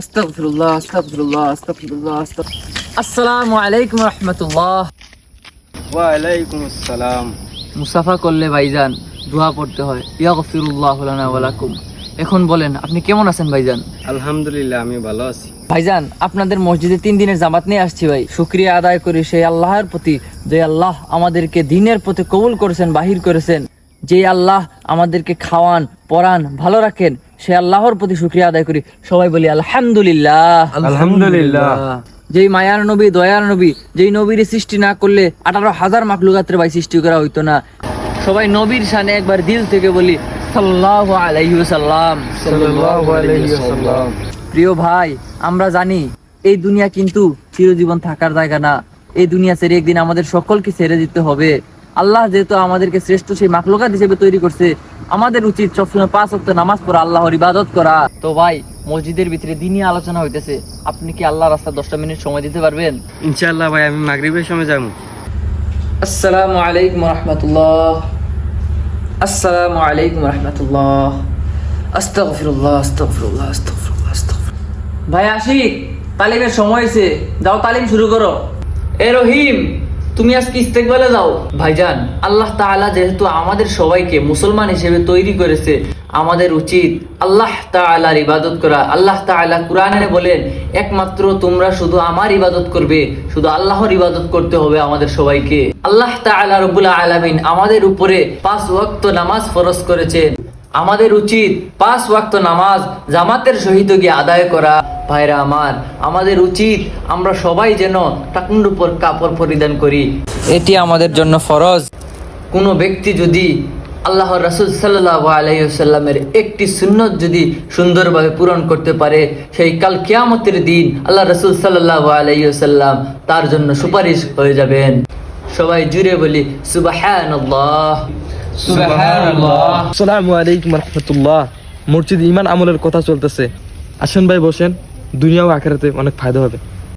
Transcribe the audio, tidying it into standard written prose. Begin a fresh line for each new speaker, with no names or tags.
আস্তাগফিরুল্লাহ আস্তাগফিরুল্লাহ আস্তাগফিরুল্লাহ আসসালামু আলাইকুম রাহমাতুল্লাহ।
ওয়া আলাইকুম আসসালাম।
মুসাফা করলে ভাইজান দোয়া পড়তে হয়, ইয়াগফিরুল্লাহু লানা ওয়া লাকুম। এখন বলেন আপনি কেমন আছেন ভাইজান?
আলহামদুলিল্লাহ, আমি ভালো আছি।
ভাইজান আপনাদের মসজিদে 3 দিনের জামাত নিয়ে আসছি ভাই। শুকরিয়া আদায় করি সেই আল্লাহর প্রতি যে আল্লাহ আমাদেরকে দিনের পথে কবুল করেছেন, বাহির করেছেন। যে আল্লাহ আমাদেরকে খাওয়ান, পরান, ভালো রাখেন, সে আল্লাহর প্রতি শুকরিয়া আদায় করি। সবাই বলি আলহামদুলিল্লাহ।
আলহামদুলিল্লাহ।
যেই মায়ার নবী, দয়ার নবী, যেই নবীর সৃষ্টি না করলে 18,000 মাখলুকাতের ভাই সৃষ্টি করা হইতো না। সবাই নবীর শানে একবার দিল থেকে বলি সাল্লাল্লাহু আলাইহি ওয়াসাল্লাম।
সাল্লাল্লাহু আলাইহি ওয়াসাল্লাম।
প্রিয় ভাই, আমরা জানি এই দুনিয়া কিন্তু চিরজীবন থাকার জায়গা না। এই দুনিয়া ছেড়ে একদিন আমাদের সকলকে ছেড়ে দিতে হবে। আল্লাহ যেহেতু আমাদেরকে শ্রেষ্ঠ সেই মাখলুকাত হিসেবে তৈরি করছে, আমাদের উচিত সবসময় 5 ওয়াক্ত নামাজ পড়া, আল্লাহর ইবাদত করা। তো ভাই, মসজিদের ভিতরে দিনই আলোচনা হইতেছে, আপনি কি আল্লাহর রাস্তা 10টা মিনিট সময় দিতে পারবেন?
ইনশাআল্লাহ ভাই, আমি মাগরিবের সময় যাব।
আসসালামু আলাইকুম রাহমাতুল্লাহ। আসসালামু আলাইকুম রাহমাতুল্লাহ। আস্তাগফিরুল্লাহ আস্তাগফিরুল্লাহ আস্তাগফিরুল্লাহ আস্তাগফিরুল্লাহ। ভাই আশিক, তালিমের সময় হয়েছে, যাও তালিম শুরু করো। এ রহিম, তুমি আজকে ইস্তেকবালে যাও। ভাইজান, আল্লাহ তাআলা যেহেতু আমাদের সবাইকে মুসলমান হিসেবে তৈরি করেছে, আমাদের উচিত আল্লাহ তাআলার ইবাদত করা। আল্লাহ তাআলা কুরআনে বলেন, একমাত্র তোমরা শুধু আমার ইবাদত করবে, শুধু আল্লাহর ইবাদত করতে হবে আমাদের সবাইকে। আল্লাহ তাআলা রব্বুল আলামিন আমাদের উপরে 5 ওয়াক্ত নামাজ ফরজ করেছেন। আমাদের উচিত 5 ওয়াক্ত নামাজ জামাতের সহিত গিয়ে আদায় করা। ভাইরা আমার, আমাদের উচিত আমরা সবাই যেন টাকনুর উপর কাপড় পরিধান করি, এটি আমাদের জন্য ফরজ। কোনো ব্যক্তি যদি আল্লাহর রাসূল সাল্লাল্লাহু আলাইহি ওয়াসাল্লামের একটি সুন্নত যদি সুন্দরভাবে পূরণ করতে পারে, সেই কাল কিয়ামতের দিন আল্লাহ রাসূল সাল্লাল্লাহু আলাইহি ওয়াসাল্লাম তার জন্য সুপারিশ হয়ে যাবেন। সবাই জুড়ে বলি সুবহানাল্লাহ সুবহানাল্লাহ।
আসসালামু আলাইকুম রাহমাতুল্লাহ। মসজিদ ইমান আমলের কথা চলতেছে, আসেন ভাই বসেন, দুনিয়া ও আখিরাতে অনেক ফায়দা হবে।